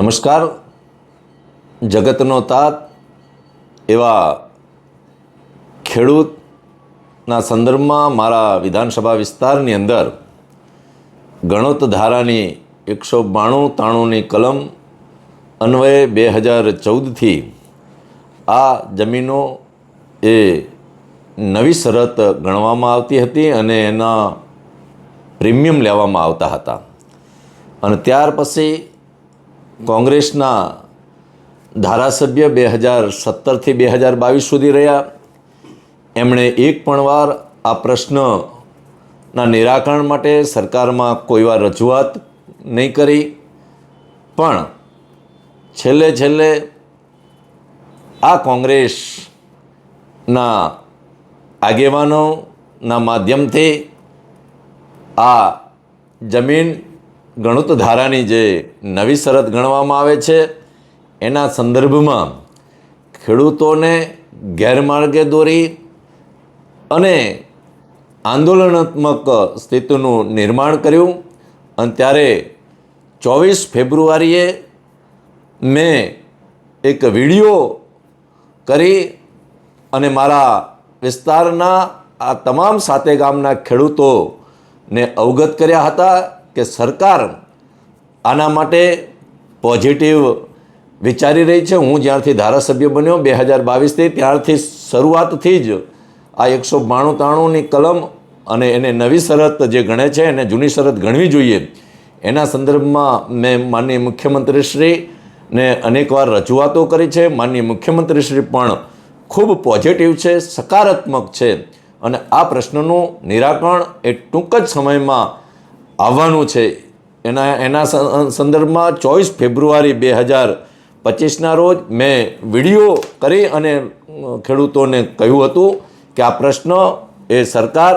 નમસ્કાર. જગતનો તાત એવા ખેડૂતના સંદર્ભમાં મારા વિધાનસભા વિસ્તારની અંદર ગણોત ધારાની 192-93ની કલમ અન્વયે 2014થી આ જમીનો એ નવી શરત ગણવામાં આવતી હતી અને એના પ્રીમિયમ લેવામાં આવતા હતા. અને ત્યાર પછી કોંગ્રેસના ધારાસભ્ય 2017થી 2022 સુધી રહ્યા. એમણે એક પણ વાર આ પ્રશ્નના નિરાકરણ માટે સરકારમાં કોઈ વાર રજૂઆત નહીં કરી. પણ છેલ્લે આ કોંગ્રેસના આગેવાનોના માધ્યમથી આ જમીન ગણોત ધારાની જે નવી શરત ગણવામાં આવે છે એના સંદર્ભમાં ખેડૂતોને ગેરમાર્ગે દોરી અને આંદોલનાત્મક સ્થિતિનું નિર્માણ કર્યું. અને ત્યારે 24 ફેબ્રુઆરીએ મેં એક વિડીયો કરી અને મારા વિસ્તારના આ તમામ 7 ગામના ખેડૂતોને અવગત કર્યા હતા કે સરકાર આના માટે પોઝિટિવ વિચારી રહી છે. હું જ્યારથી ધારાસભ્ય બન્યો 2022થી ત્યારથી શરૂઆતથી જ આ 192-93ની કલમ અને એને નવી શરત જે ગણે છે એને જૂની શરત ગણવી જોઈએ એના સંદર્ભમાં મેં માનનીય મુખ્યમંત્રીશ્રીને અનેકવાર રજૂઆતો કરી છે. માનનીય મુખ્યમંત્રીશ્રી પણ ખૂબ પોઝિટિવ છે, સકારાત્મક છે અને આ પ્રશ્નનું નિરાકરણ એ ટૂંક જ સમયમાં આવવાનું છે. એના સંદર્ભમાં 24 ફેબ્રુઆરી 2025ના રોજ મેં વિડીયો કરી અને ખેડૂતોને કહ્યું હતું કે આ પ્રશ્ન એ સરકાર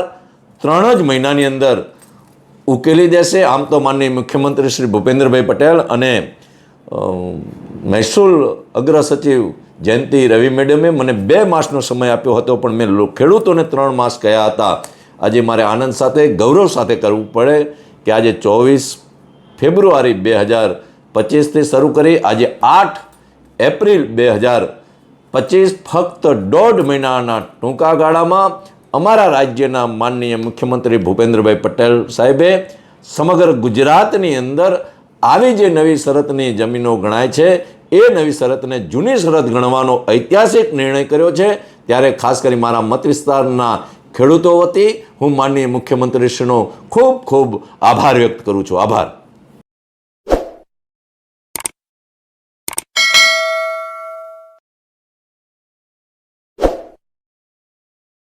3 જ મહિનાની અંદર ઉકેલી દેશે. આમ તો માનનીય મુખ્યમંત્રી શ્રી ભૂપેન્દ્રભાઈ પટેલ અને મહેસૂલ અગ્ર સચિવ જયંતિ રવિ મેડમે મને 2 માસનો સમય આપ્યો હતો, પણ મેં ખેડૂતોને 3 માસ કહ્યા હતા. આજે મારે આનંદ સાથે ગૌરવ સાથે કરવું પડે કે આજે 24 ફેબ્રુઆરી 2025થી શરૂ કરી આજે 8 એપ્રિલ 2025 ફક્ત 1.5 મહિનાના ટૂંકા ગાળામાં અમારા રાજ્યના માનનીય મુખ્યમંત્રી ભૂપેન્દ્રભાઈ પટેલ સાહેબે સમગ્ર ગુજરાતની અંદર આવી જે નવી શરતની જમીનો ગણાય છે એ નવી શરતને જૂની શરત ગણવાનો ઐતિહાસિક નિર્ણય કર્યો છે. ત્યારે ખાસ કરી મારા મત વિસ્તારના ખેડૂતો વતી હું માનનીય મુખ્યમંત્રીશ્રીનો ખૂબ ખૂબ આભાર વ્યક્ત કરું છું. આભાર.